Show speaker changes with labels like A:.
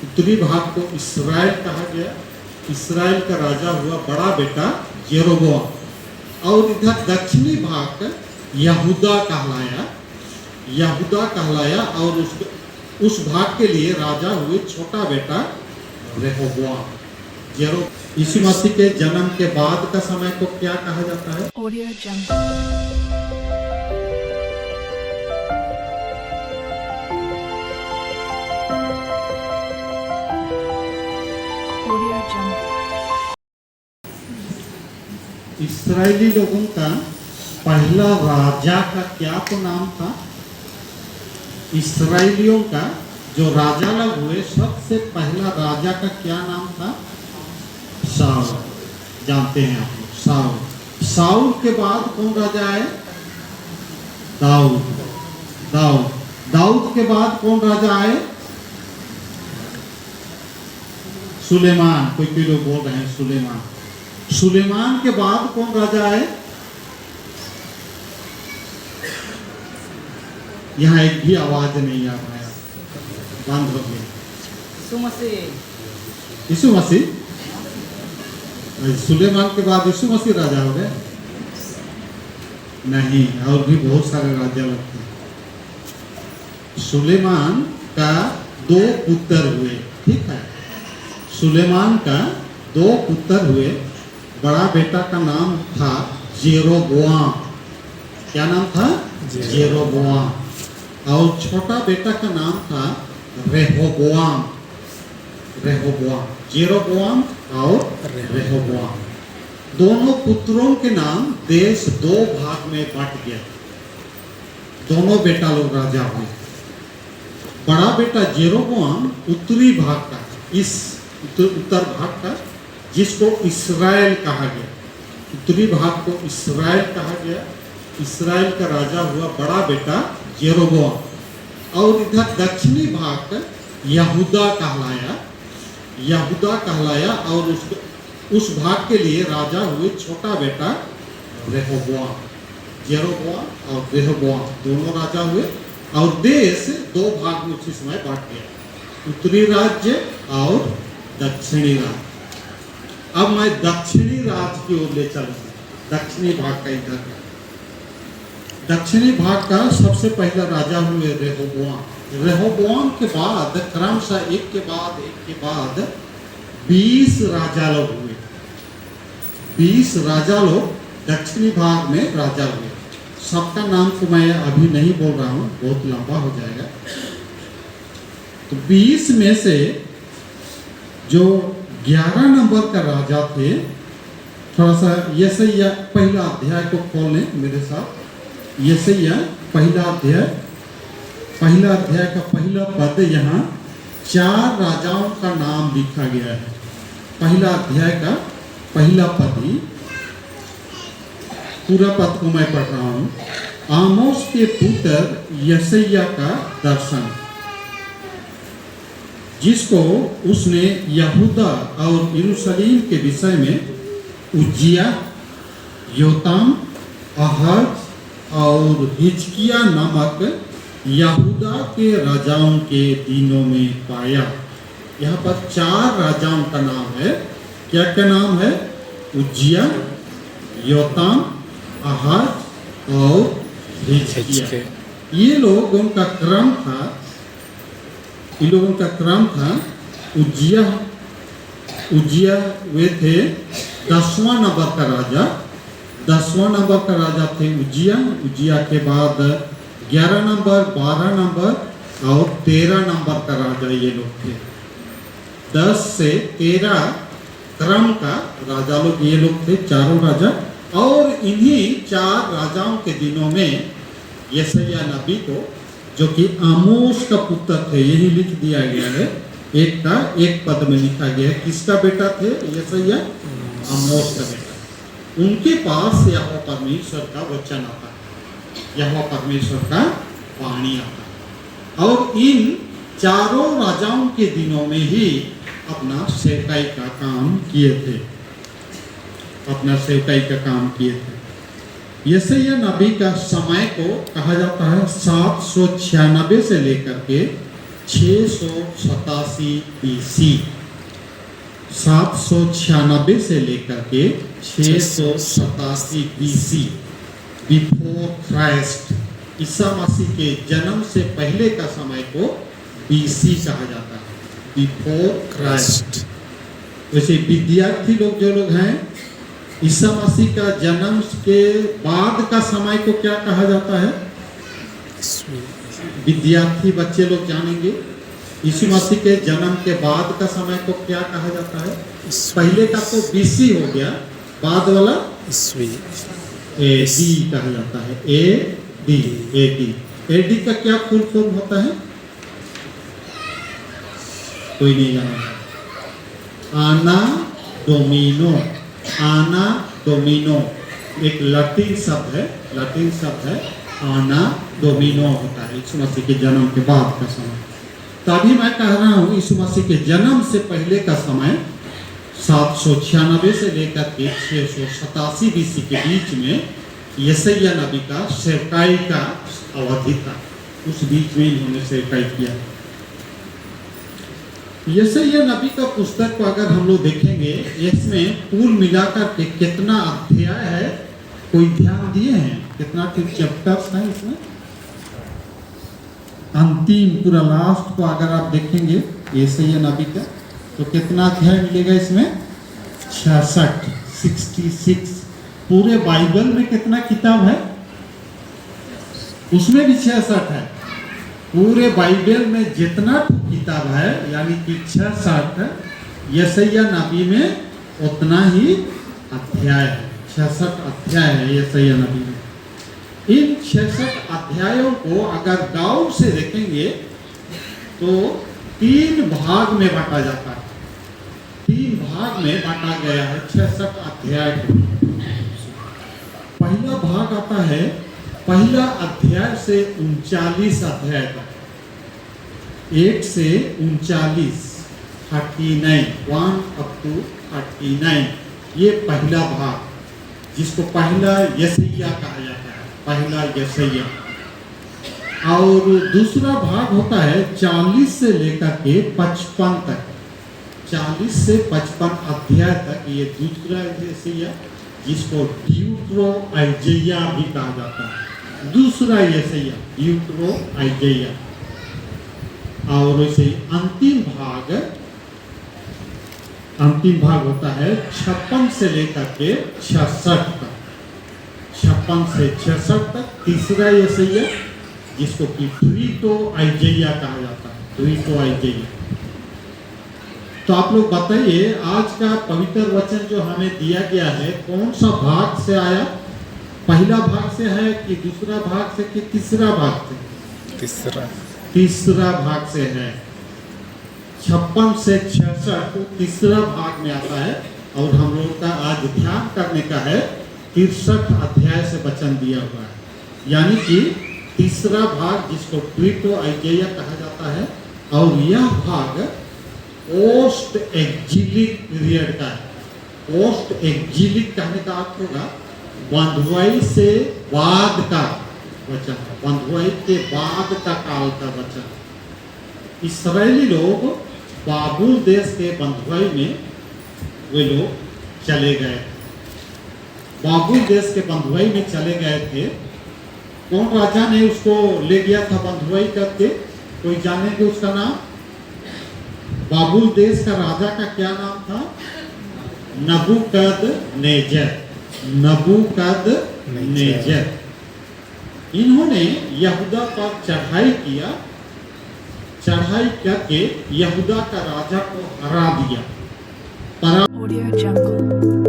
A: उत्तरी भाग को इस्राएल कहा गया। इस्राएल का राजा हुआ बड़ा बेटा जेरोबोआम। और इधर दक्षिणी भाग यहूदा कहलाया और उस भाग के लिए राजा हुए छोटा बेटा रेहोबोआम। यीशु मसीह के जन्म के बाद का समय को क्या कहा जाता है?
B: Audio Jungle। Audio Jungle।
A: इस्राएली लोगों का पहला राजा का क्या तो नाम था? इस्राएलियों का जो राजा लोग हुए सबसे पहला राजा का क्या नाम था? साउल। जानते हैं आप लोग, साउल। साउल के बाद कौन राजा है? दाऊद। दाऊद के बाद कौन राजा है? सुलेमान। कोई लोग बोल रहे हैं सुलेमान। सुलेमान के बाद कौन राजा है? यहाँ एक भी आवाज नहीं आ रहा है, बंद हो गया। यीशु मसीह। सुलेमान के बाद यीशु मसीह राजा हो गए? नहीं, और भी बहुत सारे राजा लगते हैं। सुलेमान का 2 पुत्र हुए, ठीक है। सुलेमान का 2 पुत्र हुए। बड़ा बेटा का नाम था जेरोबोआम। क्या नाम था? जेरोबोआम। और छोटा बेटा का नाम था रेहोबोआम। जेरोबोआम और रेहोबोआम। दोनों पुत्रों के नाम देश 2 भाग में बंट गया। दोनों बेटा लोग राजा हुए। बड़ा बेटा जेरोबोआम उत्तरी भाग का, इस उत्तर भाग का, जिसको इस्राएल कहा गया। उत्तरी भाग को इस्राएल कहा गया। इस्राएल का राजा हुआ बड़ा बेटा जेरोबोआम। और इधर दक्षिणी भाग यहूदा कहलाया और उस भाग के लिए राजा हुए छोटा बेटा रेहोबोआम। जेरोबोआम और रेहोबोआम दोनों राजा हुए और देश 2 भाग में उसी समय बांट गया, उत्तरी राज्य और दक्षिणी राज्य। अब मैं दक्षिणी राज्य की ओर ले चलूंगा। दक्षिणी भाग का इधर, दक्षिणी भाग का सबसे पहला राजा हुए रेहोबोआम। रेहोबोआम के बाद क्रमशः एक के बाद 20 राजा लोग हुए। 20 राजा लोग दक्षिणी भाग में राजा हुए। सबका नाम तो मैं अभी नहीं बोल रहा हूँ, बहुत लंबा हो जाएगा। तो 20 में से जो 11 नंबर का राजा थे, थोड़ा सा यशायाह पहला अध्याय को खोल लें मेरे साथ। यशायाह पहला अध्याय का पहला पद, यहाँ 4 राजाओं का नाम लिखा गया है। पहला अध्याय का पहला पद ही, पूरा पद को मैं पढ़ रहा हूँ। आमोस के पुत्र यशायाह का दर्शन, जिसको उसने यहूदा और यरूशलेम के विषय में उज्जिया, योताम, आहाज और हिजकिय्याह नामक यहूदा के राजाओं के दिनों में पाया। यहाँ पर 4 राजाओं का नाम है। क्या क्या नाम है? उज्जिया, योताम, आहाज और हिजकिय्याह। ये लोगों का क्रम था। इन लोगों का क्रम था। उज्जिया वे थे 10वां नंबर का राजा। 10वां नंबर का राजा थे उज्जिया के बाद 11 नंबर, 12 नंबर और 13 नंबर का राजा ये लोग थे। 10 से 13 क्रम का राजा लोग ये लोग थे, चारों राजा। और इन्हीं 4 राजाओं के दिनों में यशायाह नबी को, जो कि आमोस का पुत्र थे, यही लिख दिया गया है। एक का एक पद में लिखा गया है। किसका बेटा थे यशायाह? आमोस का बेटा। उनके पास यहोवा परमेश्वर का वचन आता, यहोवा परमेश्वर का वाणी आता। और इन 4 राजाओं के दिनों में ही अपना सेवकाई का काम किए थे। यशायाह नबी का समय को कहा जाता है 796 से लेकर के 687 BC, 796 से लेकर के 687 BC, before Christ, Isa Masih के जन्म से पहले का समय को BC कहा जाता है, बिफोर क्राइस्ट। वैसे विद्यार्थी लोग जो लोग हैं, ईसा मसीह का जन्म के बाद का समय को क्या कहा जाता है? विद्यार्थी बच्चे लोग जानेंगे यीशु मसीह के जन्म के बाद का समय को क्या कहा जाता है? पहले का तो BC हो गया, बाद वाला AD कहा जाता है, AD का क्या फुल फॉर्म होता है? कोई नहीं जाना। आना डोमिनो एक लैटिन शब्द है, आना डोमिनो होता है यीशु मसीह के जन्म के बाद का समय। तभी मैं कह रहा हूँ यीशु मसीह के जन्म से पहले का समय 796 से लेकर के 687 BC के बीच में यशायाह नबी का सेवकाई का अवधि था। उस बीच में इन्होंने सेवकाई किया। यशायाह नबी का पुस्तक को अगर हम लोग देखेंगे, इसमें कुल मिलाकर के कितना अध्याय है, कोई ध्यान दिए हैं? कितना चैप्टर्स हैं इसमें? अंतिम पूरा लास्ट को अगर आप देखेंगे यशायाह नबी का, तो कितना अध्याय मिलेगा इसमें? 66। पूरे बाइबल में कितना किताब है? उसमें भी 66 है। पूरे बाइबल में जितना किताब है, यानी कि 66, यशायाह नबी में उतना ही अध्याय है। 66 अध्याय है यशायाह नबी में। इन 66 अध्यायों को अगर गौर से देखेंगे तो 3 भाग में बांटा जाता है। 3 भाग में बांटा गया है 66 अध्याय को। पहला भाग आता है पहला अध्याय से 39 अध्याय तक, 1 से 39, 39, 1 up to 39, ये पहला भाग, जिसको पहला यशायाह कहा जाता है, पहला यशायाह। और दूसरा भाग होता है 40 से लेकर के 55 तक, 40 से 55 अध्याय तक, ये दूसरा यशायाह, जिसको ड्यूटरो-आइजेया भी कहा जाता है। दूसरा यशायाह, ड्यूटरो-आइजेया। और वैसे अंतिम भाग होता है 56 से लेकर के 66 तक, 56 से 66 तक तीसरा यशायाह, जिसको कि ट्रीटो-आइजेया कहा जाता है, ट्रीटो-आइजेया। तो आप लोग बताइए, आज का पवित्र वचन जो हमें दिया गया है, कौन सा भाग से आया? पहला भाग से है कि दूसरा भाग से कि तीसरा भाग से? तीसरा भाग से है। 56 से 66 तो तीसरा भाग में आता है। और हम लोग का आज ध्यान करने का है 63 अध्याय से वचन दिया हुआ है, यानी कि तीसरा भाग, जिसको ट्रीटो-आइजेया कहा जाता है। और यह भाग पोस्ट एक्जिलिक पीरियड का है। पोस्ट एक्जिलिक कहने का अर्थ होगा बंधुआई से बाद का वचन, बंधुआई के बाद का काल का वचन। इस्राएली लोग बाबुल देश के बंधुआई में वे लोग चले गए। बाबुल देश के बंधुआई में चले गए थे। कौन राजा ने उसको ले गया था बंधुआई करके? कोई जानेंगे उसका नाम? बाबुल देश का राजा का क्या नाम था? नबूकदनेस्सर। इन्होंने यहूदा पर चढ़ाई किया, चढ़ाई करके यहूदा का राजा को हरा दिया।
B: Audio Jungle.